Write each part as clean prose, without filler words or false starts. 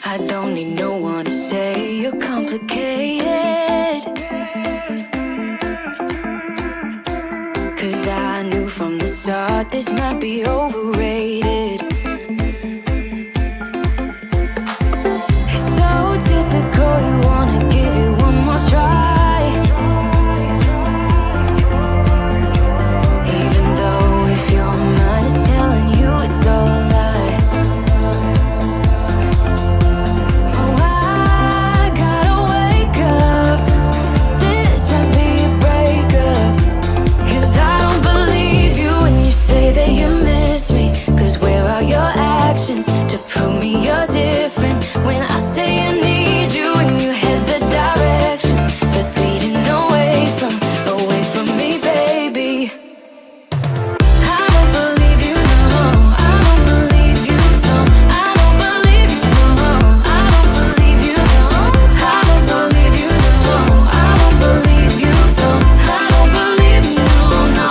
I don't need no one to say you're complicated, 'cause I knew from the start this might be overrated. It's so typical, you wanna give it one more try, even though if your mind is telling you it's all a lie. Oh, I gotta wake up, this might be a breakup, 'cause I don't believe you when you say that you miss me. 'Cause where are your actions to prove me you're different? When I say I need you and you head the direction that's leading away from me, baby. I don't believe you, no, I don't believe you, no, I don't believe you, no, I don't believe you, no, I don't believe you, no, I don't believe you, no, I don't believe you, no.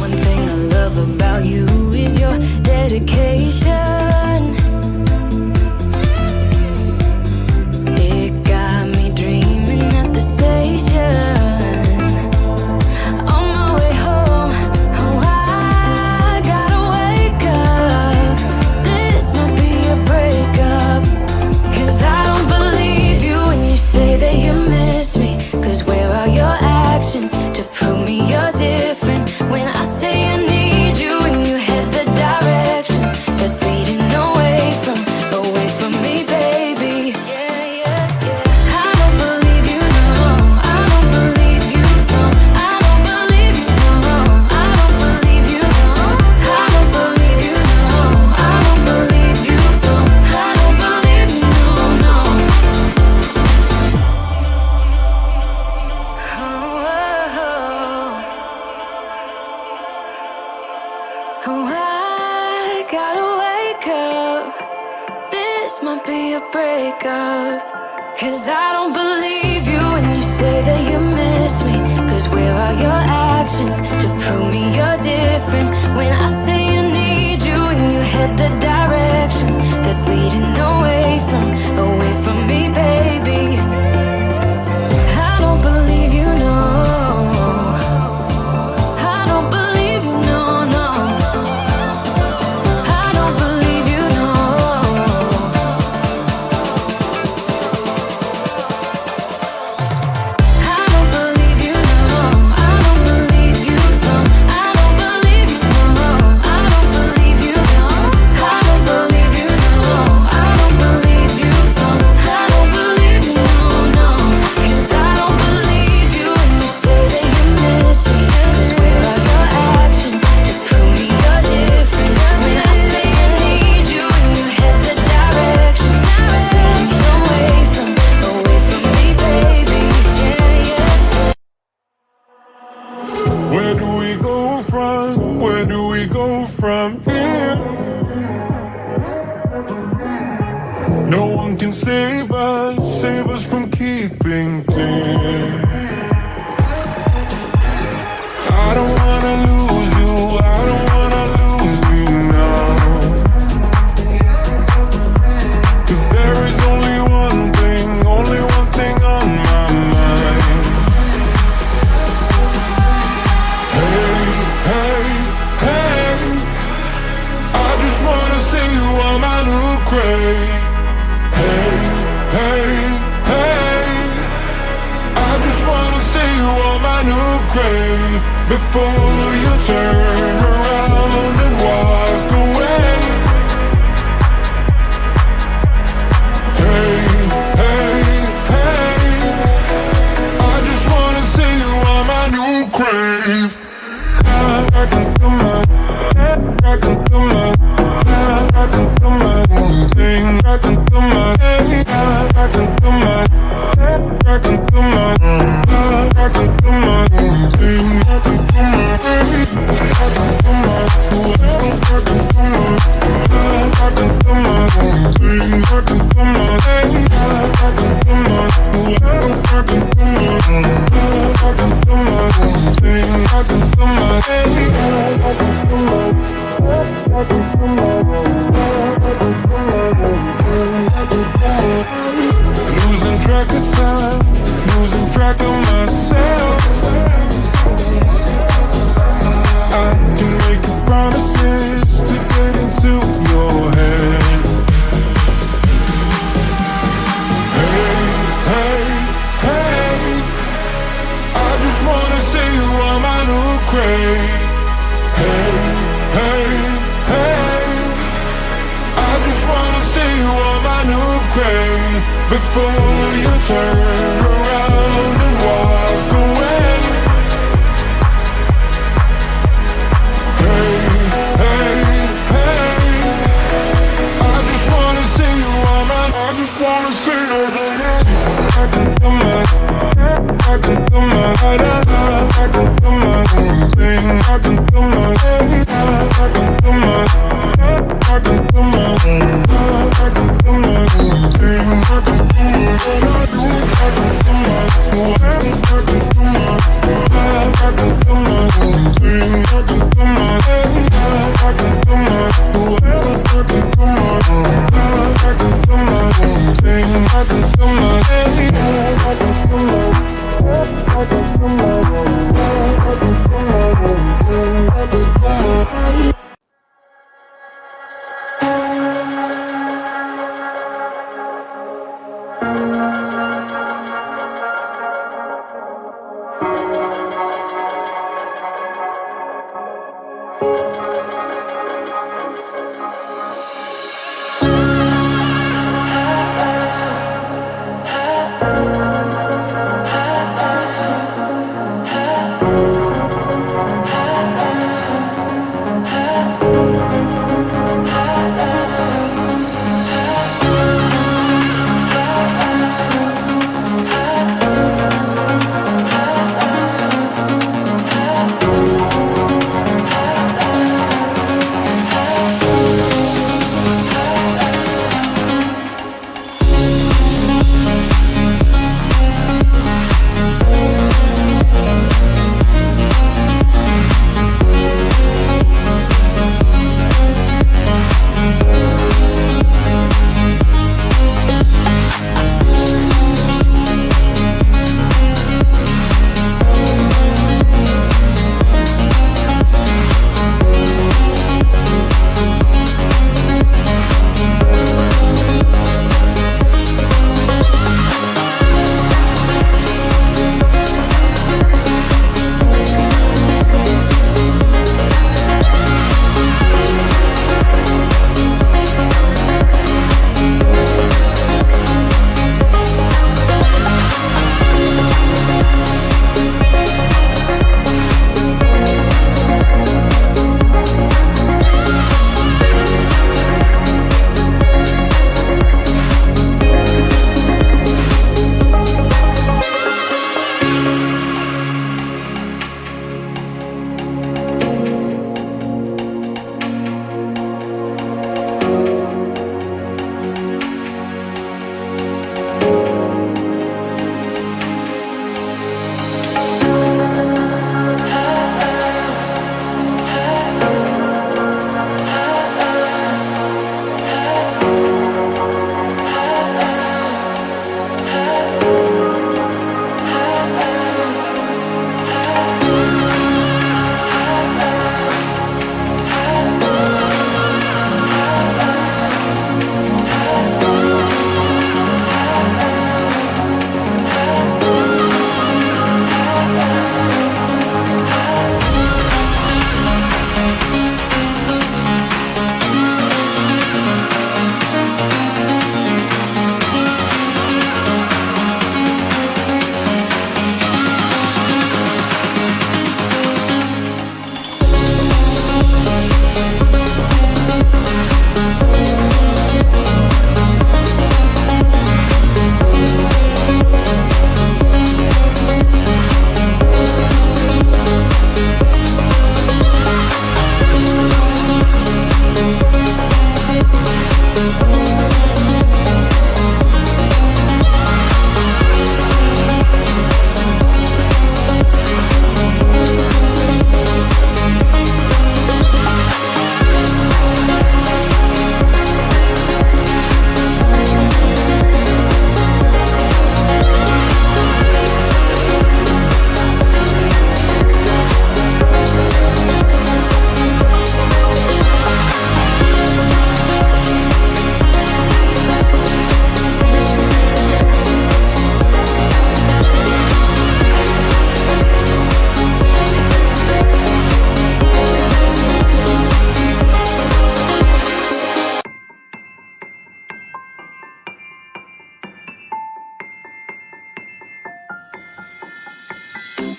One thing I love about you is your dedication. It got me dreaming at the station. On my way home, oh, I gotta wake up, this might be a breakup, 'cause I don't believe you when you say that you miss me. 'Cause where are your actions to prove me you're different? When I say I need you and you head the direction that's leading away from me, baby. Yeah, yeah, yeah. I don't believe you, no, I don't believe you, no, I don't believe you, no, I don't believe you, no, I don't believe you, no, I don't believe you, no, I don't believe you, no. Oh, I gotta wake up, this might be a breakup, 'cause I don't believe you when you say that you miss me. 'Cause where are your actions to prove me you're different? When I say I need you and you head the direction that's leading away from me, baby. I don't believe you, no, I don't believe you, no, no, I don't believe you, no. I don't believe you, no, I don't believe you, no, I don't believe you, no, I don't believe you, no, I don't believe you, no, I don't believe you, no, I don't believe you, no. 'Cause I don't believe you when you say that you miss me. 'Cause where are your actions to prove me you're different? When I say I need you and you head the direction that's leading away from me, baby. Yeah, yeah. Where do we go from? Where do we go from here? No one can save us from keeping clear. I don't wanna lose you, I don't wanna lose you now. 'Cause there is only one thing on my mind. Hey, hey, hey, I just wanna see you on my new grave. Hey, hey, hey, I just wanna see you on my new grave before you turn around and walk away. Hey, hey, hey, I just wanna see you on my new grave. I can do my own thing. I can do my own thing. turn around and walk away. Hey, hey, hey, I just wanna see you all night. I just wanna see you. I can feel my, I can feel my, I can feel my own thing. I can feel my, I can feel my, I can feel my own, I can feel my own thing. I can feel my, what I do, I can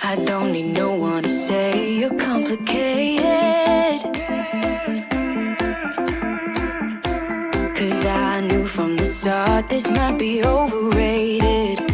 I don't need no one to say you're complicated. 'Cause I knew from the start this might be overrated.